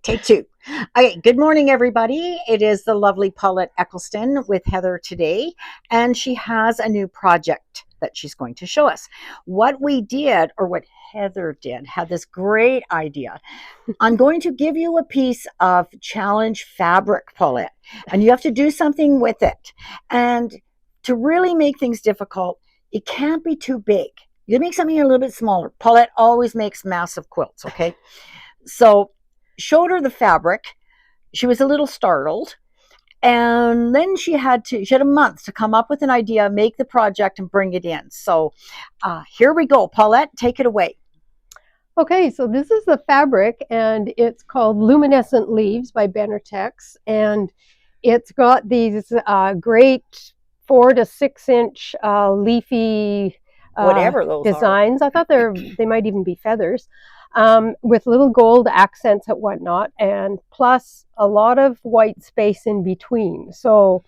Take two. Okay, good morning, everybody. It is the lovely Paulette Eccleston with Heather today, and she has a new project that she's going to show us. What we did, or what Heather did, had this great idea. I'm going to give you a piece of challenge fabric, Paulette, and you have to do something with it. And to really make things difficult, it can't be too big. You make something a little bit smaller. Paulette always makes massive quilts, okay? So showed her the fabric. She was a little startled. And then she had a month to come up with an idea, make the project, and bring it in. So here we go. Paulette, take it away. Okay, so this is the fabric, and it's called Luminescent Leaves by Benertex, and it's got these great 4 to 6 inch leafy Whatever those designs. are. I thought they might even be feathers, with little gold accents and whatnot, and plus a lot of white space in between. So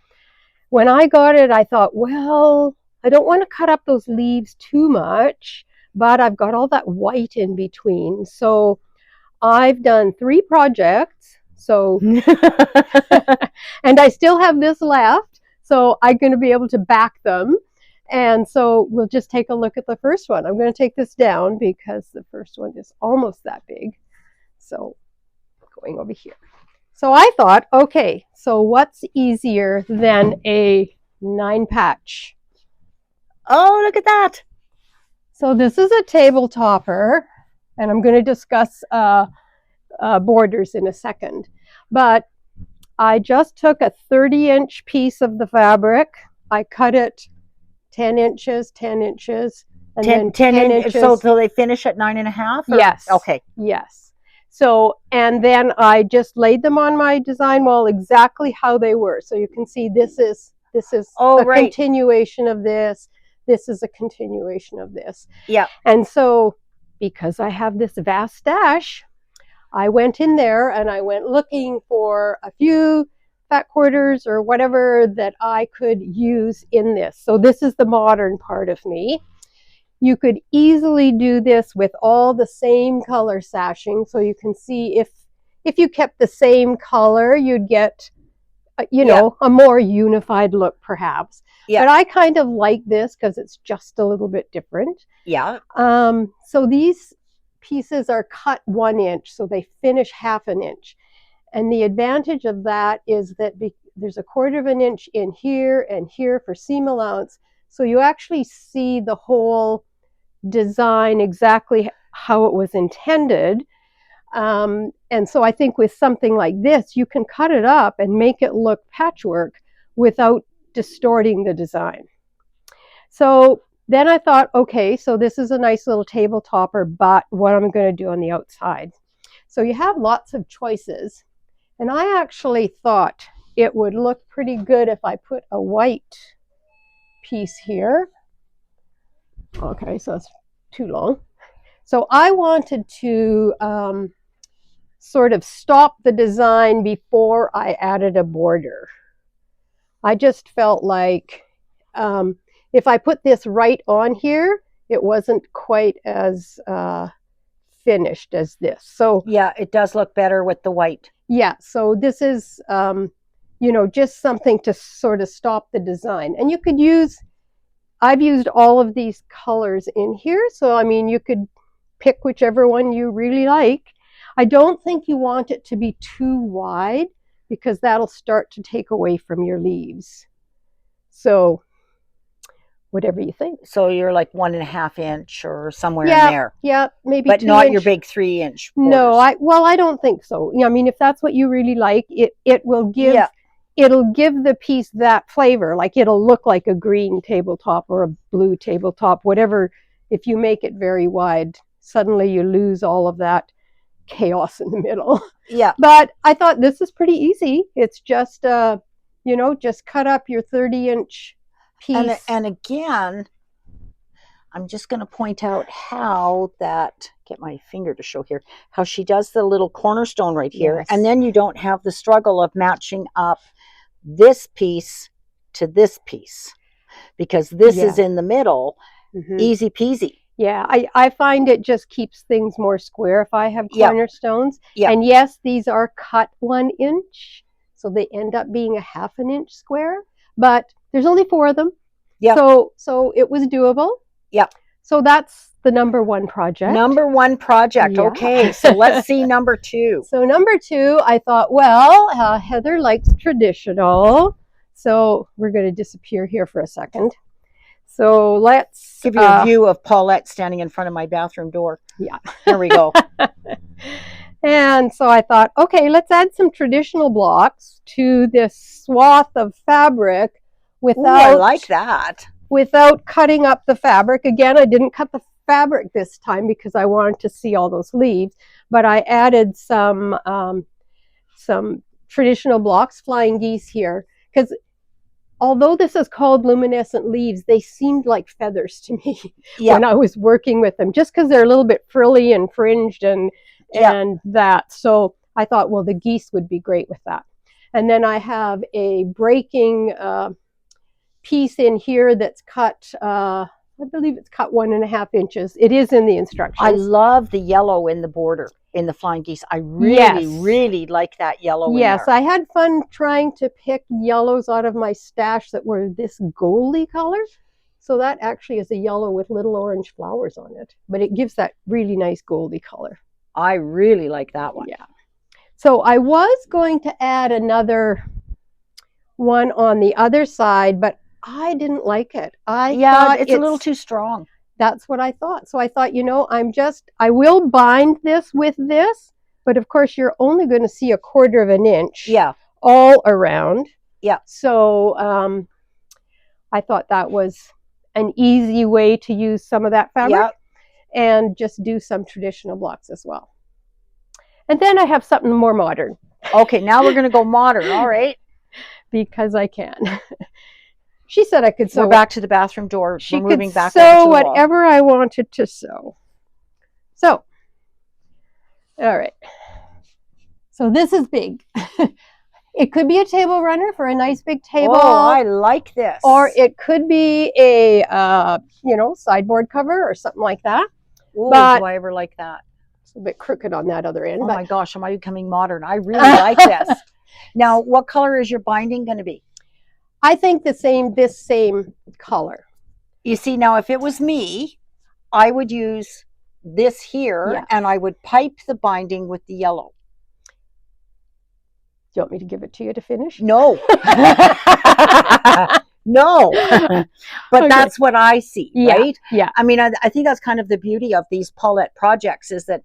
when I got it, I thought, well, I don't want to cut up those leaves too much, but I've got all that white in between. So I've done 3 projects. So, and I still have this left. So I'm going to be able to back them. And so we'll just take a look at the first one. I'm going to take this down because the first one is almost that big. So going over here. So I thought, okay, so what's easier than a 9-patch? Oh, look at that. So this is a table topper, and I'm going to discuss borders in a second. But I just took a 30-inch piece of the fabric. I cut it 10 inches, 10 inches, and then 10 inches. So they finish at 9.5? Yes. Okay. Yes. So, and then I just laid them on my design wall exactly how they were. So you can see this is a continuation of this. This is a continuation of this. Yeah. And so because I have this vast stash, I went in there and I went looking for a few fat quarters or whatever that I could use in this. So this is the modern part of me. You could easily do this with all the same color sashing. So you can see if you kept the same color, you'd get, a more unified look perhaps. Yeah. But I kind of like this because it's just a little bit different. Yeah. So these pieces are cut 1 inch, so they finish 1/2 inch. And the advantage of that is that there's a 1/4 inch in here and here for seam allowance. So you actually see the whole design exactly how it was intended. And so I think with something like this, you can cut it up and make it look patchwork without distorting the design. So then I thought, okay, so this is a nice little table topper, but what am I going to do on the outside? So you have lots of choices. And I actually thought it would look pretty good if I put a white piece here. Okay, so it's too long. So I wanted to sort of stop the design before I added a border. I just felt like if I put this right on here, it wasn't quite as finished as this. So yeah, it does look better with the white. Yeah, so this is just something to sort of stop the design. And you could I've used all of these colors in here, so I mean you could pick whichever one you really like. I don't think you want it to be too wide because that'll start to take away from your leaves. So whatever you think. So you're like 1.5 inch or somewhere in there. Yeah, maybe. But not your big 3 inch borders. No, I don't think so. I mean, if that's what you really like, it will give it'll give the piece that flavor. Like it'll look like a green tabletop or a blue tabletop, whatever. If you make it very wide, suddenly you lose all of that chaos in the middle. Yeah. But I thought this is pretty easy. It's just just cut up your 30-inch piece. And again, I'm just going to point out how get my finger to show here, how she does the little cornerstone right here. Yes. And then you don't have the struggle of matching up this piece to this piece because this is in the middle. Mm-hmm. Easy peasy. Yeah, I find it just keeps things more square if I have Yep. cornerstones. Yep. And yes, these are cut 1 inch, so they end up being a half an inch square. But there's only 4 of them, Yep. so it was doable. Yep. So that's the number 1 project. Number 1 project. Yeah. Okay, so let's see number 2. So number 2, I thought, well, Heather likes traditional, so we're going to disappear here for a second. So let's give you a view of Paulette standing in front of my bathroom door. Yeah. Here we go. And so I thought, okay, let's add some traditional blocks to this swath of fabric without, Ooh, I like that. Without cutting up the fabric. Again, I didn't cut the fabric this time because I wanted to see all those leaves, but I added some traditional blocks, flying geese here, because although this is called luminescent leaves, they seemed like feathers to me when I was working with them, just because they're a little bit frilly and fringed and that. So I thought, well, the geese would be great with that. And then I have a breaking piece in here that's cut, I believe it's cut 1.5 inches. It is in the instructions. I love the yellow in the border in the flying geese. I really like that yellow. Yes, I had fun trying to pick yellows out of my stash that were this goldy color. So that actually is a yellow with little orange flowers on it, but it gives that really nice goldy color. I really like that one. Yeah. So I was going to add another one on the other side, but I didn't like it. I thought it's a little too strong. That's what I thought. So I thought, I will bind this with this, but of course you're only going to see 1/4 inch all around. Yeah. So I thought that was an easy way to use some of that fabric and just do some traditional blocks as well. And then I have something more modern. Okay, now we're going to go modern. All right. Because I can. She said I could sew. We're back to the bathroom door. She We're moving could back sew whatever I wanted to sew. So, all right. So this is big. It could be a table runner for a nice big table. Oh, I like this. Or it could be a, sideboard cover or something like that. Ooh, do I ever like that? It's a bit crooked on that other end. Oh my gosh, am I becoming modern? I really like this. Now, what color is your binding going to be? I think this same color. You see, now if it was me, I would use this here and I would pipe the binding with the yellow. Do you want me to give it to you to finish? No. No. But that's what I see, right? Yeah. I mean, I think that's kind of the beauty of these Paulette projects is that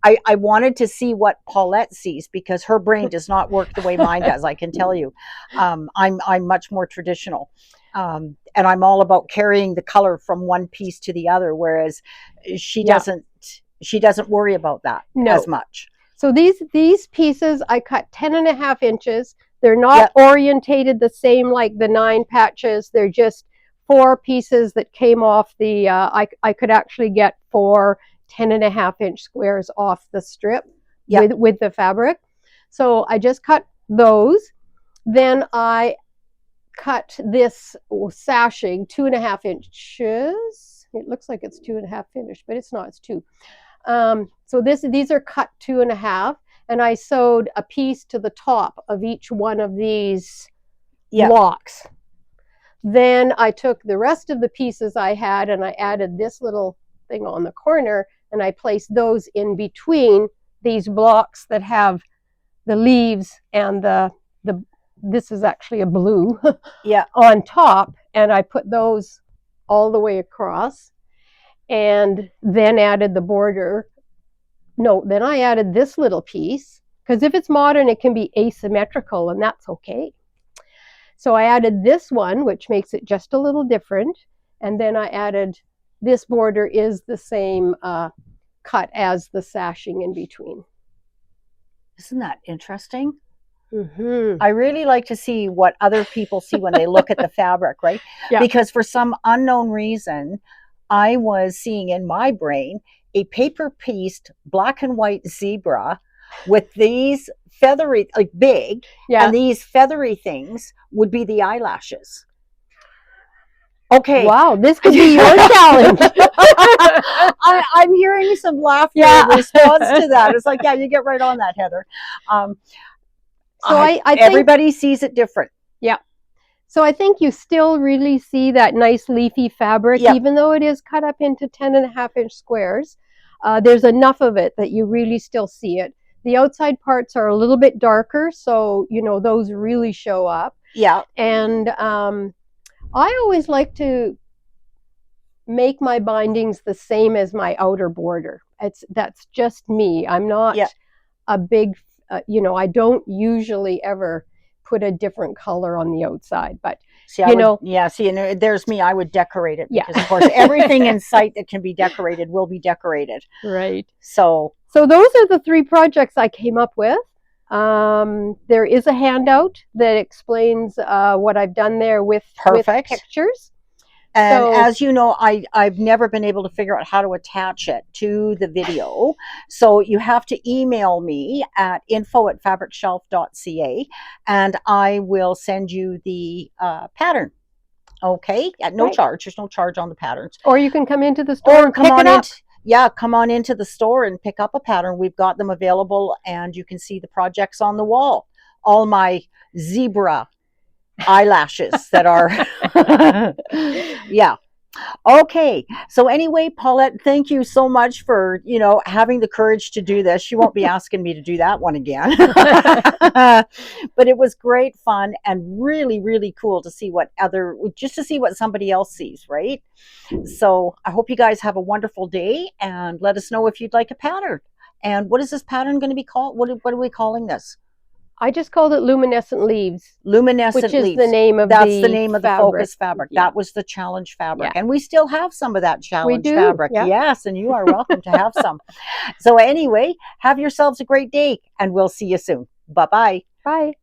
I wanted to see what Paulette sees because her brain does not work the way mine does. I can tell you, I'm much more traditional, and I'm all about carrying the color from one piece to the other, whereas she doesn't. She doesn't worry about that as much. So these pieces I cut 10.5 inches. They're not orientated the same like the 9 patches. They're just 4 pieces that came off the. I could actually get 4 10.5 inch squares off the strip with the fabric. So I just cut those. Then I cut this sashing 2.5 inches. It looks like it's 2.5 finished, but it's not, it's 2. So these are cut 2.5, and I sewed a piece to the top of each one of these blocks. Then I took the rest of the pieces I had and I added this little thing on the corner, and I placed those in between these blocks that have the leaves and this is actually a blue on top, and I put those all the way across and then added the border. No, then I added this little piece because if it's modern it can be asymmetrical and that's okay. So I added this one, which makes it just a little different, and then I added this border is the same cut as the sashing in between. Isn't that interesting? Mm-hmm. I really like to see what other people see when they look at the fabric, right? Because for some unknown reason, I was seeing in my brain a paper-pieced black and white zebra with these feathery, like big, and these feathery things would be the eyelashes. Okay. Wow, this could be your challenge. I'm hearing some laughter Yeah. in response to that. It's like, yeah, you get right on that, Heather. So I think everybody sees it different. Yeah. So I think you still really see that nice leafy fabric, Yep. even though it is cut up into 10.5-inch squares. There's enough of it that you really still see it. The outside parts are a little bit darker, so those really show up. Yeah. And I always like to make my bindings the same as my outer border. That's just me. I'm not a big, I don't usually ever put a different color on the outside, but there's me. I would decorate it because, Yeah. of course, everything in sight that can be decorated will be decorated. Right. So those are the 3 projects I came up with. There is a handout that explains what I've done there with pictures. And as you know, I've never been able to figure out how to attach it to the video. So you have to email me at info@fabricshelf.ca and I will send you the pattern. Okay? At no charge. There's no charge on the patterns. Or you can come into the store and pick it up. Come on into the store and pick up a pattern. We've got them available and you can see the projects on the wall. All my zebra eyelashes that are yeah. Okay. So anyway, Paulette, thank you so much for, having the courage to do this. You won't be asking me to do that one again. But it was great fun and really, really cool to see what somebody else sees, right? So I hope you guys have a wonderful day and let us know if you'd like a pattern. And what is this pattern going to be called? What are we calling this? I just called it Luminescent Leaves. Luminescent Leaves. Which is the name of That's the name of the focus fabric. Yeah. That was the challenge fabric. Yeah. And we still have some of that challenge fabric. Yeah. Yes, and you are welcome to have some. So anyway, have yourselves a great day and we'll see you soon. Bye-bye. Bye.